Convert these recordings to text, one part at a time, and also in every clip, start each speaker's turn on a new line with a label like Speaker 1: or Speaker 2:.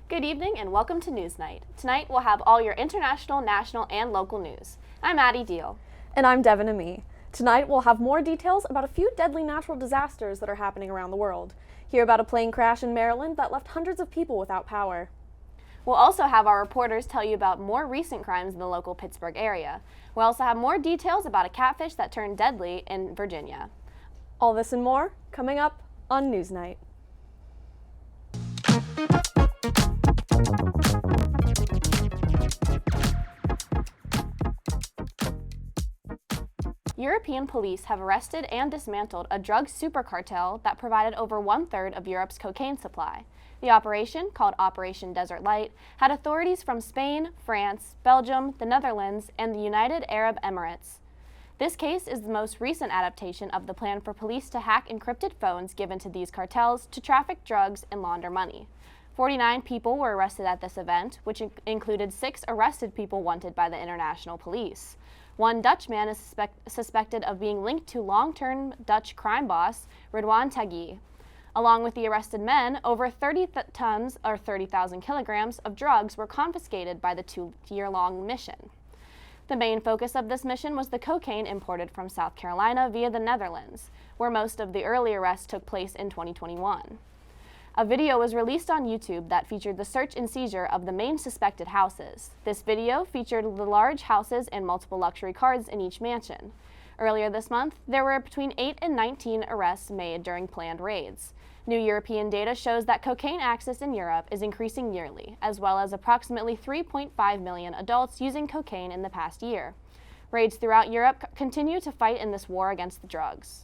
Speaker 1: Good evening and welcome to NewsNight. Tonight we'll have all your international, national, and local news. I'm Addie Deal.
Speaker 2: And I'm Devin Ami. Tonight we'll have more details about a few deadly natural disasters that are happening around the world. Hear about a plane crash in Maryland that left hundreds of people without power.
Speaker 1: We'll also have our reporters tell you about more recent crimes in the local Pittsburgh area. We'll also have more details about a catfish that turned deadly in Virginia.
Speaker 2: All this and more coming up on NewsNight.
Speaker 1: European police have arrested and dismantled a drug super cartel that provided over one-third of Europe's cocaine supply. The operation, called Operation Desert Light, had authorities from Spain, France, Belgium, the Netherlands, and the United Arab Emirates. This case is the most recent adaptation of the plan for police to hack encrypted phones given to these cartels to traffic drugs and launder money. 49 people were arrested at this event, which included 6 arrested people wanted by the international police. One Dutch man is suspected of being linked to long-term Dutch crime boss Ridwan Taghi. Along with the arrested men, over 30 tons or 30,000 kilograms of drugs were confiscated by the 2-year-long mission. The main focus of this mission was the cocaine imported from South Carolina via the Netherlands, where most of the early arrests took place in 2021. A video was released on YouTube that featured the search and seizure of the main suspected houses. This video featured the large houses and multiple luxury cars in each mansion. Earlier this month, there were between 8 and 19 arrests made during planned raids. New European data shows that cocaine access in Europe is increasing yearly, as well as approximately 3.5 million adults using cocaine in the past year. Raids throughout Europe continue to fight in this war against the drugs.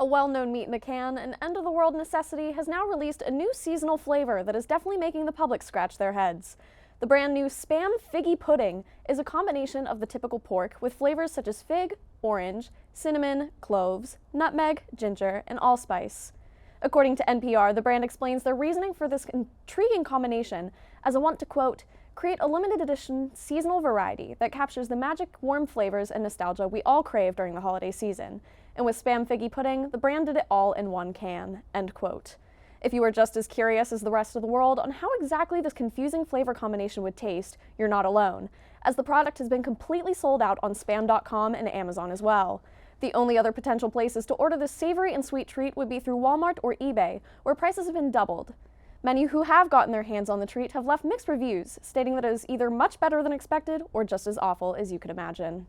Speaker 2: A well-known meat in a can, an end-of-the-world necessity, has now released a new seasonal flavor that is definitely making the public scratch their heads. The brand new Spam Figgy Pudding is a combination of the typical pork with flavors such as fig, orange, cinnamon, cloves, nutmeg, ginger, and allspice. According to NPR, the brand explains their reasoning for this intriguing combination as a want to, quote, create a limited edition seasonal variety that captures the magic warm flavors and nostalgia we all crave during the holiday season. And with Spam Figgy Pudding, the brand did it all in one can, end quote. If you are just as curious as the rest of the world on how exactly this confusing flavor combination would taste, you're not alone, as the product has been completely sold out on Spam.com and Amazon as well. The only other potential places to order this savory and sweet treat would be through Walmart or eBay, where prices have been doubled. Many who have gotten their hands on the treat have left mixed reviews, stating that it is either much better than expected or just as awful as you could imagine.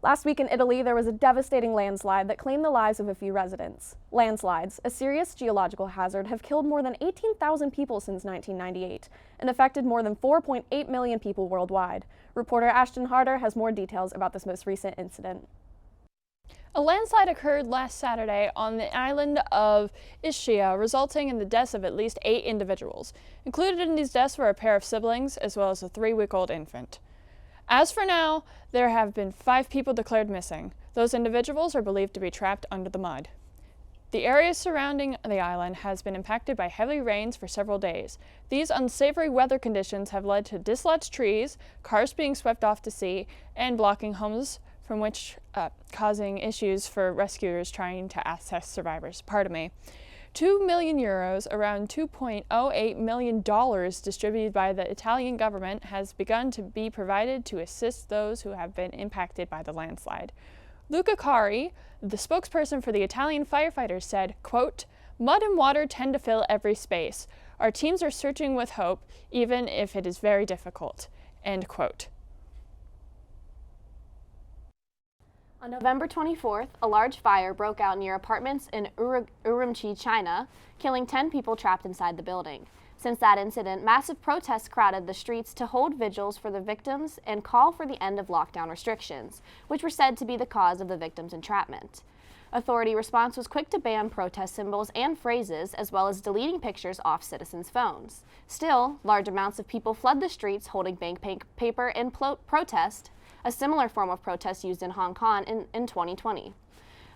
Speaker 2: Last week in Italy, there was a devastating landslide that claimed the lives of a few residents. Landslides, a serious geological hazard, have killed more than 18,000 people since 1998 and affected more than 4.8 million people worldwide. Reporter Ashton Harder has more details about this most recent incident.
Speaker 3: A landslide occurred last Saturday on the island of Ischia, resulting in the deaths of at least 8 individuals. Included in these deaths were a pair of siblings as well as a 3-week-old infant. As for now, there have been 5 people declared missing. Those individuals are believed to be trapped under the mud. The area surrounding the island has been impacted by heavy rains for several days. These unsavory weather conditions have led to dislodged trees, cars being swept off to sea, and blocking homes, from which causing issues for rescuers trying to access survivors. 2 million euros, around $2.08 million distributed by the Italian government, has begun to be provided to assist those who have been impacted by the landslide. Luca Cari, the spokesperson for the Italian firefighters, said, quote, mud and water tend to fill every space. Our teams are searching with hope, even if it is very difficult, end quote.
Speaker 1: On November 24th, a large fire broke out near apartments in Urumqi, China, killing 10 people trapped inside the building. Since that incident, massive protests crowded the streets to hold vigils for the victims and call for the end of lockdown restrictions, which were said to be the cause of the victims' entrapment. Authority response was quick to ban protest symbols and phrases, as well as deleting pictures off citizens' phones. Still, large amounts of people flood the streets holding bank paper in protest, a similar form of protest used in Hong Kong in 2020.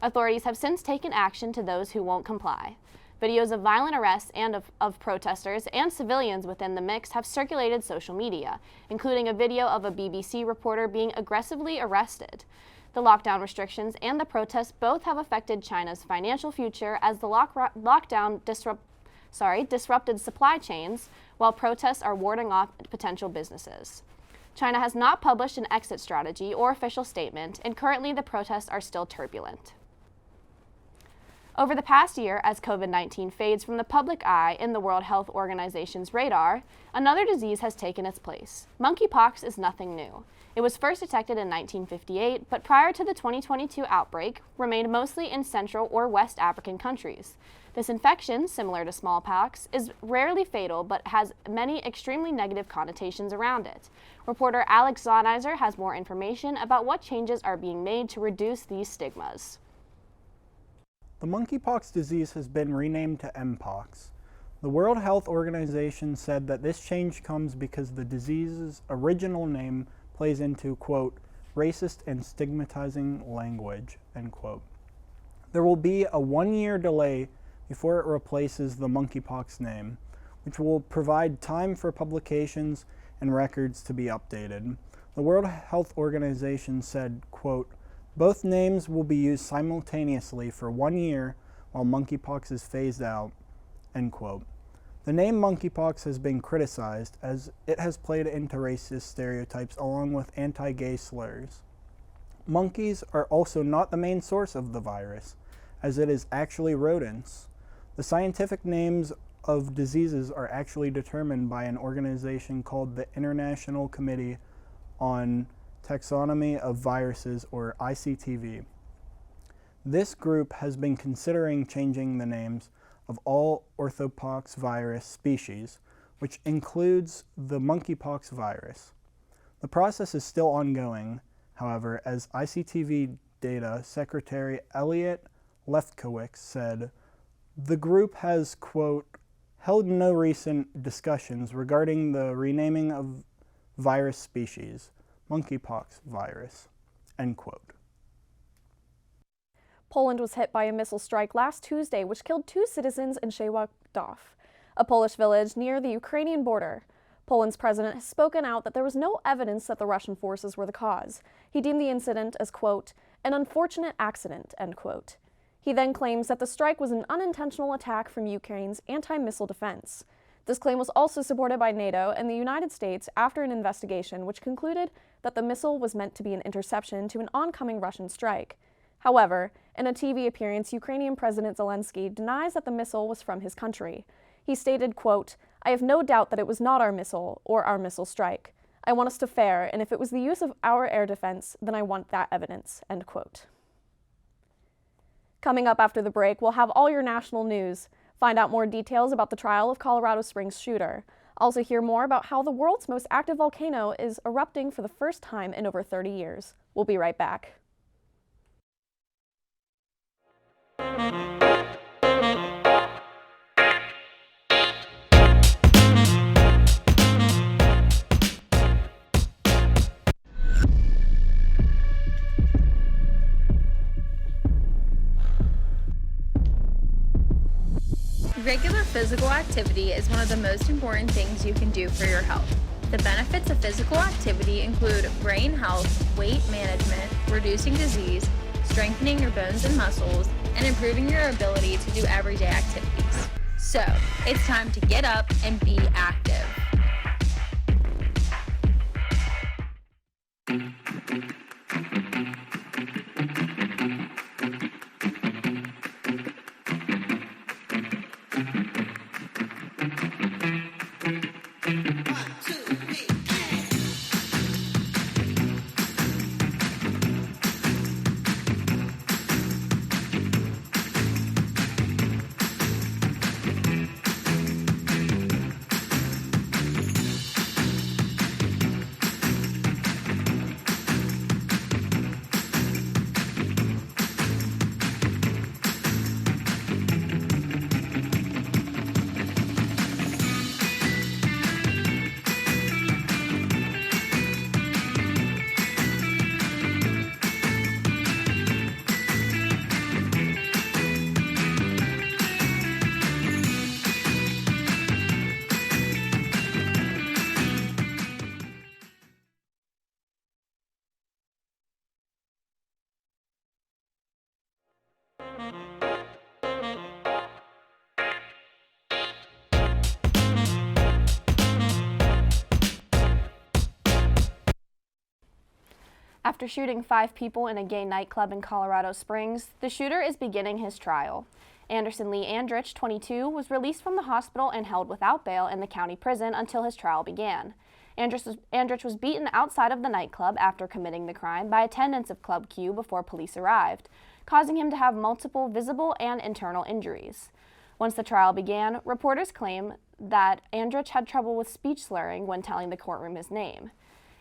Speaker 1: Authorities have since taken action to those who won't comply. Videos of violent arrests and of protesters and civilians within the mix have circulated social media, including a video of a BBC reporter being aggressively arrested. The lockdown restrictions and the protests both have affected China's financial future, as the lockdown disrupted supply chains, while protests are warding off potential businesses. China has not published an exit strategy or official statement, and currently the protests are still turbulent. Over the past year, as COVID-19 fades from the public eye in the World Health Organization's radar, another disease has taken its place. Monkeypox is nothing new. It was first detected in 1958, but prior to the 2022 outbreak, remained mostly in Central or West African countries. This infection, similar to smallpox, is rarely fatal but has many extremely negative connotations around it. Reporter Alex Zonizer has more information about what changes are being made to reduce these stigmas.
Speaker 4: The monkeypox disease has been renamed to Mpox. The World Health Organization said that this change comes because the disease's original name plays into, quote, racist and stigmatizing language, end quote. There will be a 1-year delay before it replaces the monkeypox name, which will provide time for publications and records to be updated. The World Health Organization said, quote, both names will be used simultaneously for 1 year while monkeypox is phased out, end quote. The name monkeypox has been criticized as it has played into racist stereotypes along with anti-gay slurs. Monkeys are also not the main source of the virus, as it is actually rodents. The scientific names of diseases are actually determined by an organization called the International Committee on Taxonomy of Viruses, or ICTV. This group has been considering changing the names of all orthopox virus species, which includes the monkeypox virus. The process is still ongoing, however, as ICTV Data Secretary Elliot Lefkowitz said, the group has, quote, held no recent discussions regarding the renaming of virus species, monkeypox virus, end quote.
Speaker 2: Poland was hit by a missile strike last Tuesday, which killed 2 citizens in Przeworsk, a Polish village near the Ukrainian border. Poland's president has spoken out that there was no evidence that the Russian forces were the cause. He deemed the incident as, quote, an unfortunate accident, end quote. He then claims that the strike was an unintentional attack from Ukraine's anti-missile defense. This claim was also supported by NATO and the United States after an investigation which concluded that the missile was meant to be an interception to an oncoming Russian strike. However, in a TV appearance, Ukrainian President Zelensky denies that the missile was from his country. He stated, quote, I have no doubt that it was not our missile or our missile strike. I want us to fare, and if it was the use of our air defense, then I want that evidence, end quote. Coming up after the break, we'll have all your national news. Find out more details about the trial of Colorado Springs shooter. Also hear more about how the world's most active volcano is erupting for the first time in over 30 years. We'll be right back.
Speaker 5: Regular physical activity is one of the most important things you can do for your health. The benefits of physical activity include brain health, weight management, reducing disease, strengthening your bones and muscles, and improving your ability to do everyday activities. So, it's time to get up and be active.
Speaker 1: After shooting 5 people in a gay nightclub in Colorado Springs, the shooter is beginning his trial. Anderson Lee Andrich, 22, was released from the hospital and held without bail in the county prison until his trial began. Andrich was beaten outside of the nightclub after committing the crime by attendants of Club Q before police arrived, causing him to have multiple visible and internal injuries. Once the trial began, reporters claim that Andrich had trouble with speech slurring when telling the courtroom his name.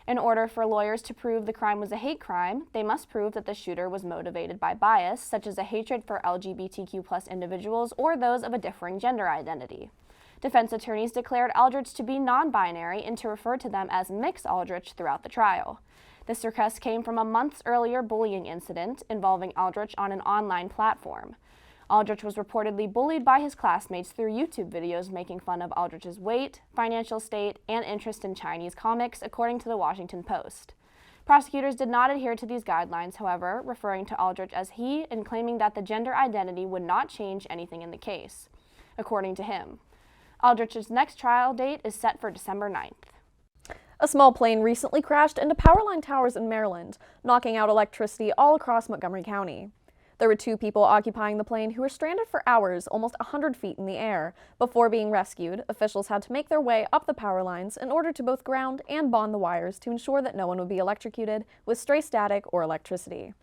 Speaker 1: In order for lawyers to prove the crime was a hate crime, they must prove that the shooter was motivated by bias, such as a hatred for LGBTQ+ individuals or those of a differing gender identity. Defense attorneys declared Aldrich to be non-binary and to refer to them as Mix Aldrich throughout the trial. This request came from a months earlier bullying incident involving Aldrich on an online platform. Aldrich was reportedly bullied by his classmates through YouTube videos making fun of Aldrich's weight, financial state, and interest in Chinese comics, according to the Washington Post. Prosecutors did not adhere to these guidelines, however, referring to Aldrich as he and claiming that the gender identity would not change anything in the case. According to him, Aldrich's next trial date is set for December 9th.
Speaker 2: A small plane recently crashed into power line towers in Maryland, knocking out electricity all across Montgomery County. There were 2 people occupying the plane who were stranded for hours, almost 100 feet in the air. Before being rescued, officials had to make their way up the power lines in order to both ground and bond the wires to ensure that no one would be electrocuted with stray static or electricity.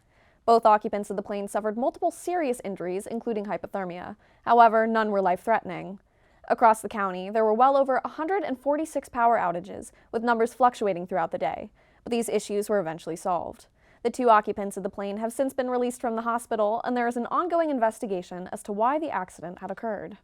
Speaker 2: Both occupants of the plane suffered multiple serious injuries, including hypothermia. However, none were life-threatening. Across the county, there were well over 146 power outages, with numbers fluctuating throughout the day, but these issues were eventually solved. The 2 occupants of the plane have since been released from the hospital, and there is an ongoing investigation as to why the accident had occurred.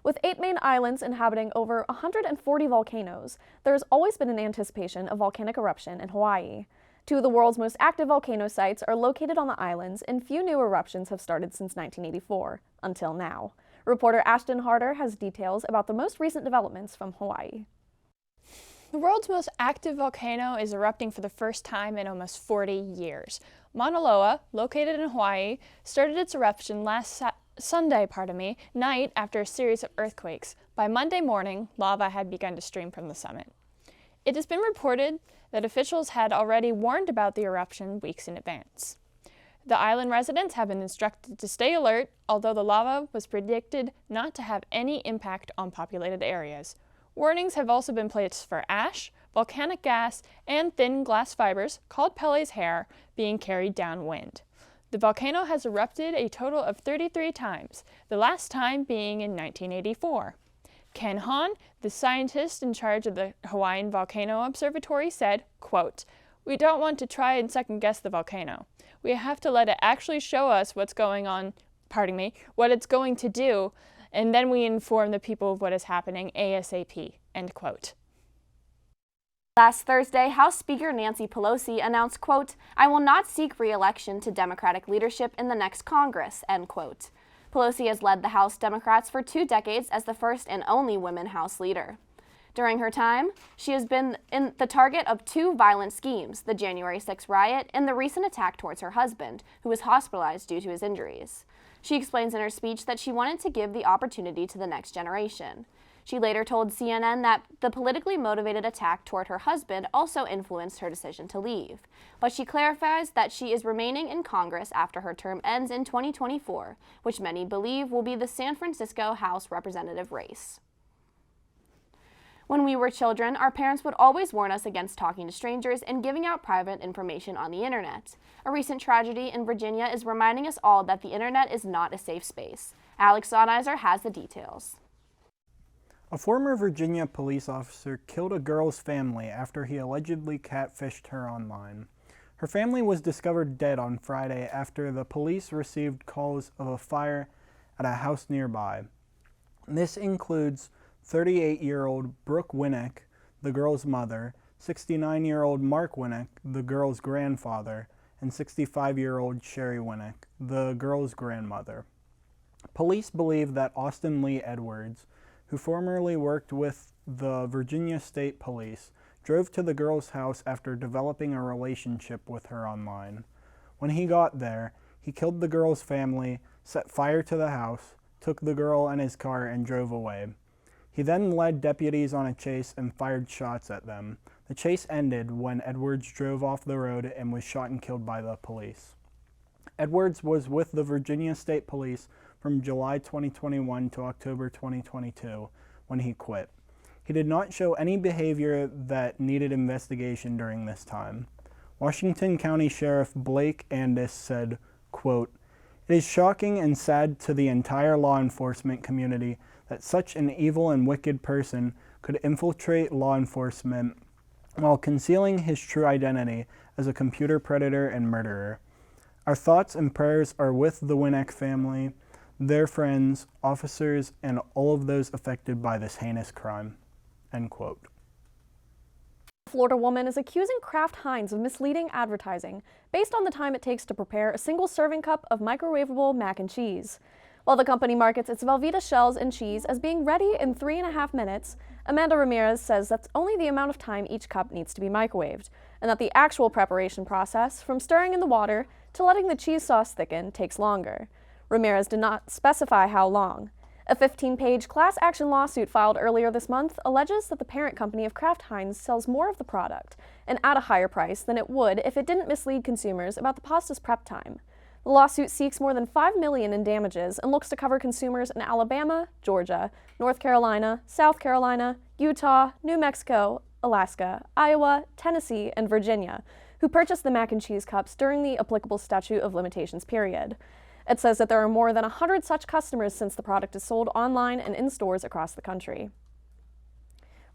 Speaker 2: With 8 main islands inhabiting over 140 volcanoes, there has always been an anticipation of volcanic eruption in Hawaii. 2 of the world's most active volcano sites are located on the islands, and few new eruptions have started since 1984, until now. Reporter Ashton Harder has details about the most recent developments from Hawaii.
Speaker 3: The world's most active volcano is erupting for the first time in almost 40 years. Mauna Loa, located in Hawaii, started its eruption last Sunday night after a series of earthquakes. By Monday morning, lava had begun to stream from the summit. It has been reported that officials had already warned about the eruption weeks in advance. The island residents have been instructed to stay alert, although the lava was predicted not to have any impact on populated areas. Warnings have also been placed for ash, volcanic gas, and thin glass fibers, called Pele's hair, being carried downwind. The volcano has erupted a total of 33 times, the last time being in 1984. Ken Hahn, the scientist in charge of the Hawaiian Volcano Observatory, said, quote, "We don't want to try and second-guess the volcano. We have to let it actually show us what it's going to do, and then we inform the people of what is happening ASAP," end quote.
Speaker 1: Last Thursday, House Speaker Nancy Pelosi announced, quote, "I will not seek re-election to Democratic leadership in the next Congress," end quote. Pelosi has led the House Democrats for 2 decades as the first and only woman House leader. During her time, she has been the target of 2 violent schemes, the January 6th riot and the recent attack towards her husband, who was hospitalized due to his injuries. She explains in her speech that she wanted to give the opportunity to the next generation. She later told CNN that the politically motivated attack toward her husband also influenced her decision to leave. But she clarifies that she is remaining in Congress after her term ends in 2024, which many believe will be the San Francisco House representative race. When we were children, our parents would always warn us against talking to strangers and giving out private information on the internet. A recent tragedy in Virginia is reminding us all that the internet is not a safe space. Alex Sonneiser has the details.
Speaker 4: A former Virginia police officer killed a girl's family after he allegedly catfished her online. Her family was discovered dead on Friday after the police received calls of a fire at a house nearby. This includes 38-year-old Brooke Winnick, the girl's mother, 69-year-old Mark Winnick, the girl's grandfather, and 65-year-old Sherry Winnick, the girl's grandmother. Police believe that Austin Lee Edwards, who formerly worked with the Virginia State Police, drove to the girl's house after developing a relationship with her online. When he got there, he killed the girl's family, set fire to the house, took the girl and his car, and drove away. He then led deputies on a chase and fired shots at them. The chase ended when Edwards drove off the road and was shot and killed by the police. Edwards was with the Virginia State Police from July 2021 to October 2022 when he quit. He did not show any behavior that needed investigation during this time. Washington County Sheriff Blake Andis said, quote, "It is shocking and sad to the entire law enforcement community that such an evil and wicked person could infiltrate law enforcement while concealing his true identity as a computer predator and murderer. Our thoughts and prayers are with the Winnick family, their friends, officers, and all of those affected by this heinous crime." End quote.
Speaker 2: A Florida woman is accusing Kraft Heinz of misleading advertising based on the time it takes to prepare a single serving cup of microwavable mac and cheese. While the company markets its Velveeta shells and cheese as being ready in 3.5 minutes, Amanda Ramirez says that's only the amount of time each cup needs to be microwaved, and that the actual preparation process, from stirring in the water to letting the cheese sauce thicken, takes longer. Ramirez did not specify how long. A 15-page class action lawsuit filed earlier this month alleges that the parent company of Kraft Heinz sells more of the product and at a higher price than it would if it didn't mislead consumers about the pasta's prep time. The lawsuit seeks more than $5 million in damages and looks to cover consumers in Alabama, Georgia, North Carolina, South Carolina, Utah, New Mexico, Alaska, Iowa, Tennessee, and Virginia, who purchased the mac and cheese cups during the applicable statute of limitations period. It says that there are more than 100 such customers since the product is sold online and in stores across the country.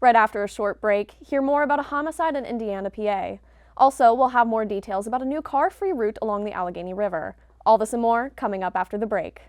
Speaker 2: Right after a short break, hear more about a homicide in Indiana, PA. Also, we'll have more details about a new car-free route along the Allegheny River. All this and more coming up after the break.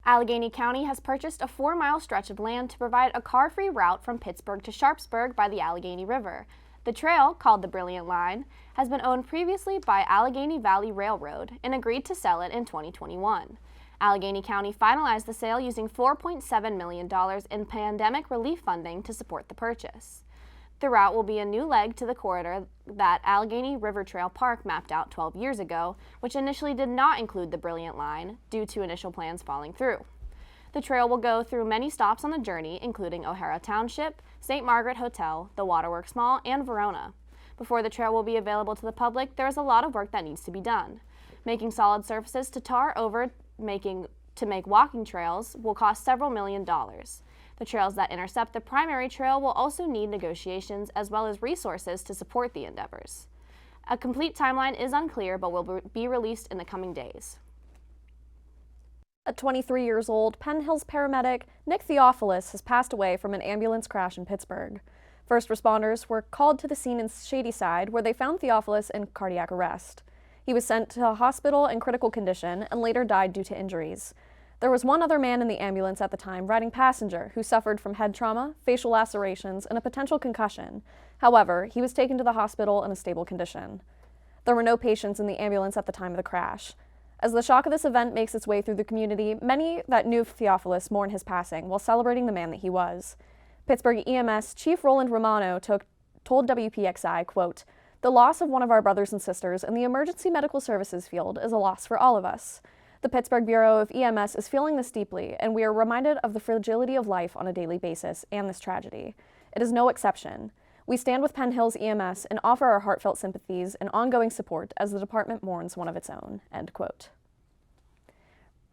Speaker 1: Allegheny County has purchased a 4-mile stretch of land to provide a car-free route from Pittsburgh to Sharpsburg by the Allegheny River. The trail, called the Brilliant Line, has been owned previously by Allegheny Valley Railroad and agreed to sell it in 2021. Allegheny County finalized the sale using $4.7 million in pandemic relief funding to support the purchase. The route will be a new leg to the corridor that Allegheny River Trail Park mapped out 12 years ago, which initially did not include the Brilliant Line due to initial plans falling through. The trail will go through many stops on the journey, including O'Hara Township, St. Margaret Hotel, the Waterworks Mall, and Verona. Before the trail will be available to the public, there is a lot of work that needs to be done. Making solid surfaces to tar over to make walking trails will cost several $millions. The trails that intercept the primary trail will also need negotiations as well as resources to support the endeavors. A complete timeline is unclear but will be released in the coming days.
Speaker 2: At 23 years old, Penn Hills paramedic Nick Theophilus has passed away from an ambulance crash in Pittsburgh. First responders were called to the scene in Shadyside, where they found Theophilus in cardiac arrest. He was sent to a hospital in critical condition and later died due to injuries. There was one other man in the ambulance at the time, riding passenger, who suffered from head trauma, facial lacerations, and a potential concussion. However, he was taken to the hospital in a stable condition. There were no patients in the ambulance at the time of the crash. As the shock of this event makes its way through the community, many that knew Theophilus mourn his passing while celebrating the man that he was. Pittsburgh EMS Chief Roland Romano told WPXI, quote, "The loss of one of our brothers and sisters in the emergency medical services field is a loss for all of us. The Pittsburgh Bureau of EMS is feeling this deeply, and we are reminded of the fragility of life on a daily basis and this tragedy. It is no exception. We stand with Penn Hills EMS and offer our heartfelt sympathies and ongoing support as the department mourns one of its own." End quote.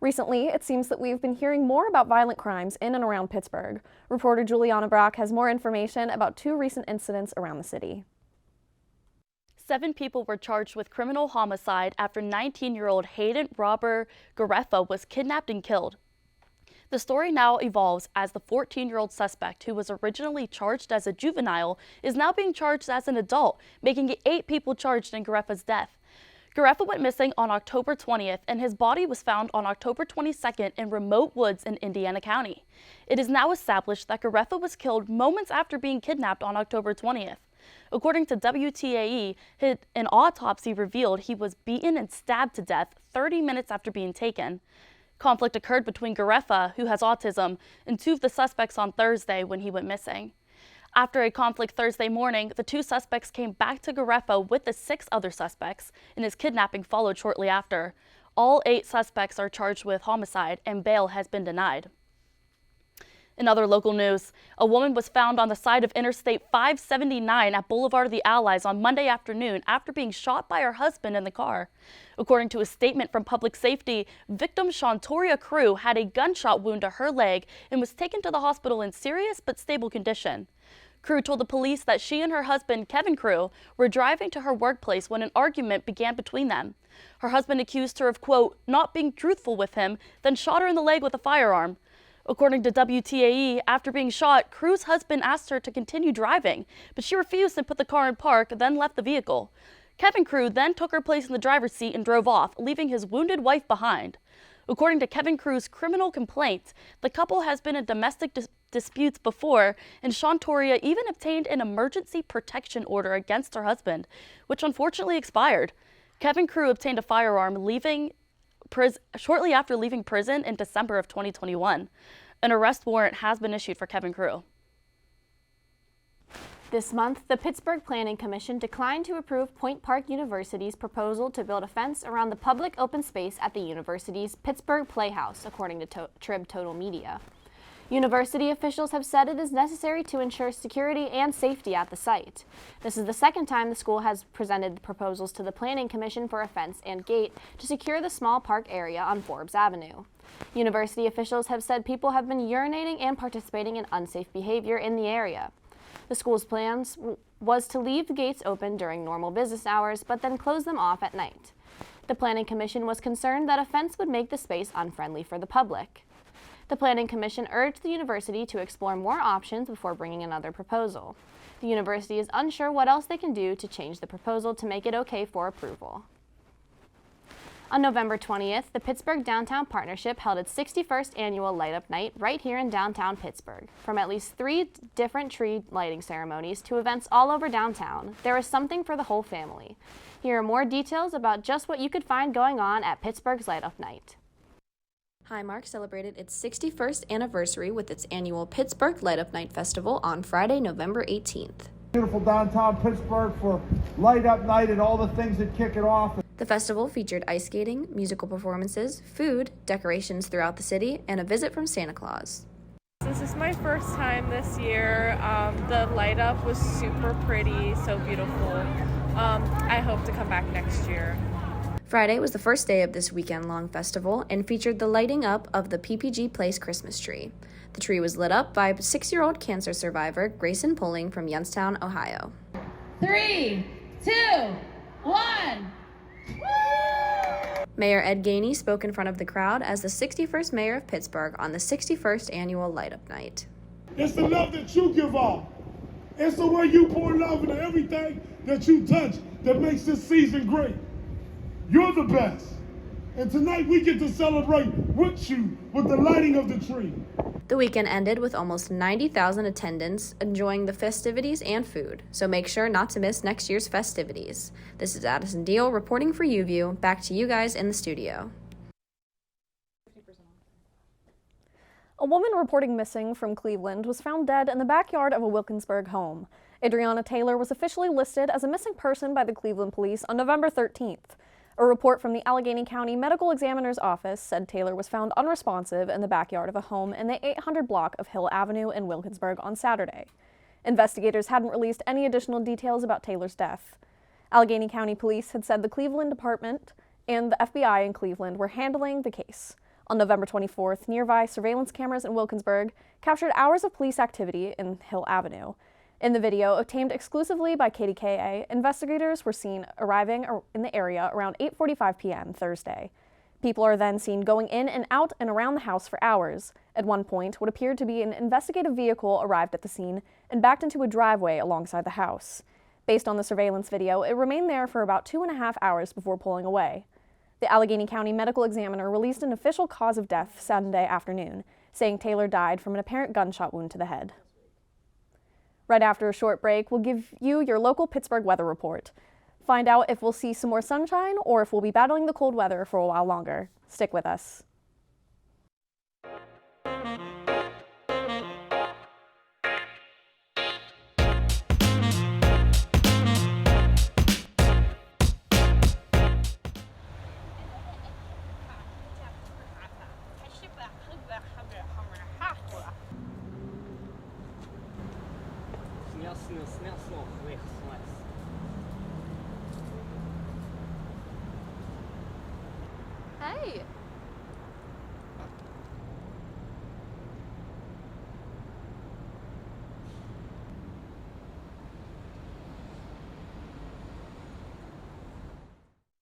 Speaker 2: Recently, it seems that we've been hearing more about violent crimes in and around Pittsburgh. Reporter Juliana Brock has more information about 2 recent incidents around the city.
Speaker 6: 7 people were charged with criminal homicide after 19-year-old Hayden Robert Gareffa was kidnapped and killed. The story now evolves as the 14-year-old suspect, who was originally charged as a juvenile, is now being charged as an adult, making it 8 people charged in Gareffa's death. Gareffa went missing on October 20th, and his body was found on October 22nd in remote woods in Indiana County. It is now established that Gareffa was killed moments after being kidnapped on October 20th. According to WTAE, an autopsy revealed he was beaten and stabbed to death 30 minutes after being taken. Conflict occurred between Gareffa, who has autism, and 2 of the suspects on Thursday when he went missing. After a conflict Thursday morning, the 2 suspects came back to Gareffa with the 6 other suspects, and his kidnapping followed shortly after. All 8 suspects are charged with homicide, and bail has been denied. In other local news, a woman was found on the side of Interstate 579 at Boulevard of the Allies on Monday afternoon after being shot by her husband in the car. According to a statement from Public Safety, victim Shantoria Crew had a gunshot wound to her leg and was taken to the hospital in serious but stable condition. Crew told the police that she and her husband, Kevin Crew, were driving to her workplace when an argument began between them. Her husband accused her of, quote, not being truthful with him, then shot her in the leg with a firearm. According to WTAE, after being shot, Crew's husband asked her to continue driving, but she refused and put the car in park, then left the vehicle. Kevin Crew then took her place in the driver's seat and drove off, leaving his wounded wife behind. According to Kevin Crew's criminal complaint, the couple has been in domestic disputes before, and Shantoria even obtained an emergency protection order against her husband, which unfortunately expired. Kevin Crew obtained a firearm shortly after leaving prison in December of 2021. An arrest warrant has been issued for Kevin Crew.
Speaker 1: This month, the Pittsburgh Planning Commission declined to approve Point Park University's proposal to build a fence around the public open space at the university's Pittsburgh Playhouse, according to Trib Total Media. University officials have said it is necessary to ensure security and safety at the site. This is the second time the school has presented proposals to the Planning Commission for a fence and gate to secure the small park area on Forbes Avenue. University officials have said people have been urinating and participating in unsafe behavior in the area. The school's plans was to leave the gates open during normal business hours, but then close them off at night. The Planning Commission was concerned that a fence would make the space unfriendly for the public. The Planning Commission urged the university to explore more options before bringing another proposal. The university is unsure what else they can do to change the proposal to make it okay for approval. On November 20th, the Pittsburgh Downtown Partnership held its 61st annual Light Up Night right here in downtown Pittsburgh. From at least 3 different tree lighting ceremonies to events all over downtown, there is something for the whole family. Here are more details about just what you could find going on at Pittsburgh's Light Up Night.
Speaker 7: Highmark celebrated its 61st anniversary with its annual Pittsburgh Light Up Night Festival on Friday, November 18th.
Speaker 8: Beautiful downtown Pittsburgh for Light Up Night and all the things that kick it off.
Speaker 7: The festival featured ice skating, musical performances, food, decorations throughout the city, and a visit from Santa Claus.
Speaker 9: This is my first time this year. The light up was super pretty, so beautiful. I hope to come back next year.
Speaker 7: Friday was the first day of this weekend-long festival and featured the lighting up of the PPG Place Christmas tree. The tree was lit up by 6-year-old cancer survivor Grayson Pulling from Youngstown, Ohio.
Speaker 10: 3, 2, 1.
Speaker 7: Mayor Ed Gainey spoke in front of the crowd as the 61st mayor of Pittsburgh on the 61st annual Light Up Night.
Speaker 11: It's the love that you give off. It's the way you pour love into everything that you touch that makes this season great. You're the best. And tonight we get to celebrate with you with the lighting of the tree.
Speaker 7: The weekend ended with almost 90,000 attendants enjoying the festivities and food, so make sure not to miss next year's festivities. This is Addison Deal reporting for UView. Back to you guys in the studio.
Speaker 2: A woman reporting missing from Cleveland was found dead in the backyard of a Wilkinsburg home. Adriana Taylor was officially listed as a missing person by the Cleveland police on November 13th. A report from the Allegheny County Medical Examiner's Office said Taylor was found unresponsive in the backyard of a home in the 800 block of Hill Avenue in Wilkinsburg on Saturday. Investigators hadn't released any additional details about Taylor's death. Allegheny County Police had said the Cleveland Department and the FBI in Cleveland were handling the case. On November 24th, nearby surveillance cameras in Wilkinsburg captured hours of police activity in Hill Avenue. In the video, obtained exclusively by KDKA, investigators were seen arriving in the area around 8:45 p.m. Thursday. People are then seen going in and out and around the house for hours. At one point, what appeared to be an investigative vehicle arrived at the scene and backed into a driveway alongside the house. Based on the surveillance video, it remained there for about 2.5 hours before pulling away. The Allegheny County Medical Examiner released an official cause of death Sunday afternoon, saying Taylor died from an apparent gunshot wound to the head. Right after a short break, we'll give you your local Pittsburgh weather report. Find out if we'll see some more sunshine or if we'll be battling the cold weather for a while longer. Stick with us.
Speaker 1: Hey.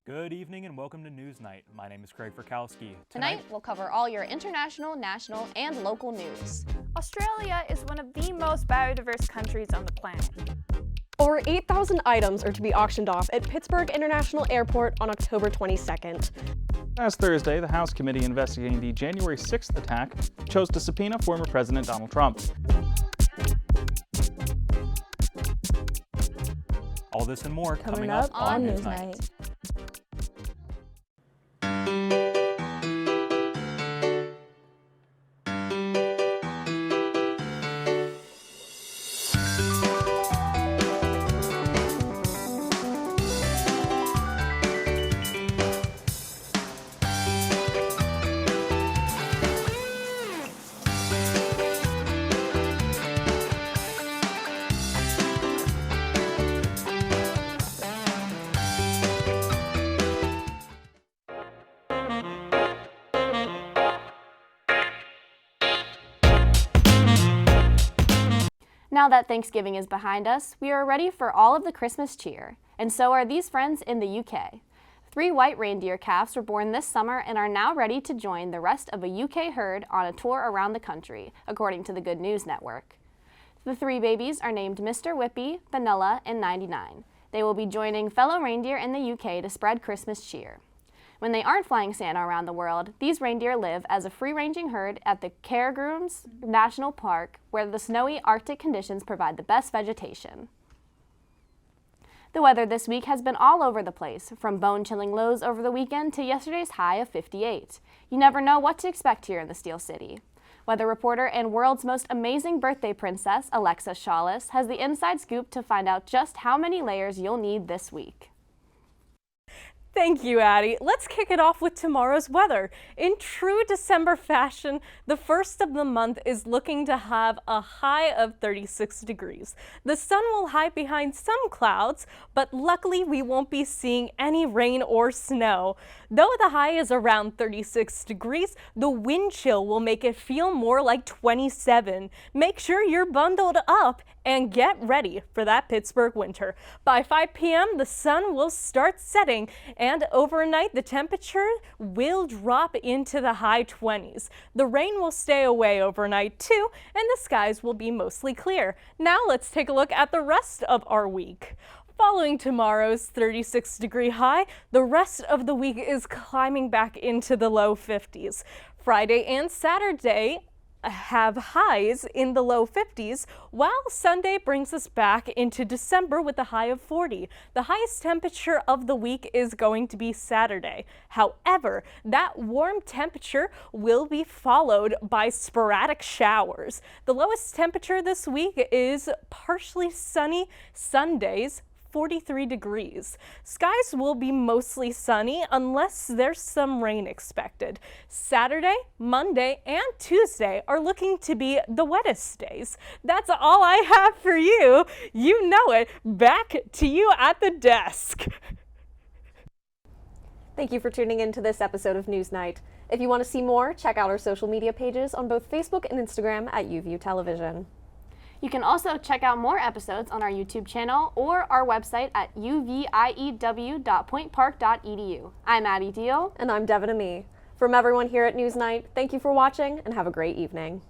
Speaker 12: Good evening and welcome to NewsNight. My name is Craig Ferkowski.
Speaker 1: Tonight, we'll cover all your international, national, and local news.
Speaker 13: Australia is one of the most biodiverse countries on the planet.
Speaker 2: Over 8,000 items are to be auctioned off at Pittsburgh International Airport on October 22nd.
Speaker 14: Last Thursday, the House committee investigating the January 6th attack chose to subpoena former President Donald Trump.
Speaker 12: All this and more
Speaker 13: coming up on NewsNight.
Speaker 1: Now that Thanksgiving is behind us, we are ready for all of the Christmas cheer, and so are these friends in the UK. 3 white reindeer calves were born this summer and are now ready to join the rest of a UK herd on a tour around the country, according to the Good News Network. The 3 babies are named Mr. Whippy, Vanilla, and 99. They will be joining fellow reindeer in the UK to spread Christmas cheer. When they aren't flying Santa around the world, these reindeer live as a free-ranging herd at the Cairngorms National Park, where the snowy Arctic conditions provide the best vegetation. The weather this week has been all over the place, from bone-chilling lows over the weekend to yesterday's high of 58. You never know what to expect here in the Steel City. Weather reporter and world's most amazing birthday princess, Alexa Shawless, has the inside scoop to find out just how many layers you'll need this week.
Speaker 15: Thank you, Addie. Let's kick it off with tomorrow's weather. In true December fashion, the first of the month is looking to have a high of 36 degrees. The sun will hide behind some clouds, but luckily we won't be seeing any rain or snow. Though the high is around 36 degrees, the wind chill will make it feel more like 27. Make sure you're bundled up and get ready for that Pittsburgh winter. By 5 p.m., the sun will start setting, and overnight the temperature will drop into the high 20s. The rain will stay away overnight too, and the skies will be mostly clear. Now let's take a look at the rest of our week. Following tomorrow's 36-degree high, the rest of the week is climbing back into the low 50s. Friday and Saturday have highs in the low 50s, while Sunday brings us back into December with a high of 40. The highest temperature of the week is going to be Saturday. However, that warm temperature will be followed by sporadic showers. The lowest temperature this week is partially sunny Sundays, 43 degrees. Skies will be mostly sunny unless there's some rain expected. Saturday, Monday, and Tuesday are looking to be the wettest days. That's all I have for you. You know it. Back to you at the desk.
Speaker 2: Thank you for tuning in to this episode of Newsnight. If you want to see more, check out our social media pages on both Facebook and Instagram at UView Television.
Speaker 1: You can also check out more episodes on our YouTube channel or our website at uview.pointpark.edu. I'm Addie Deal.
Speaker 2: And I'm Devin Amee. From everyone here at Newsnight, thank you for watching and have a great evening.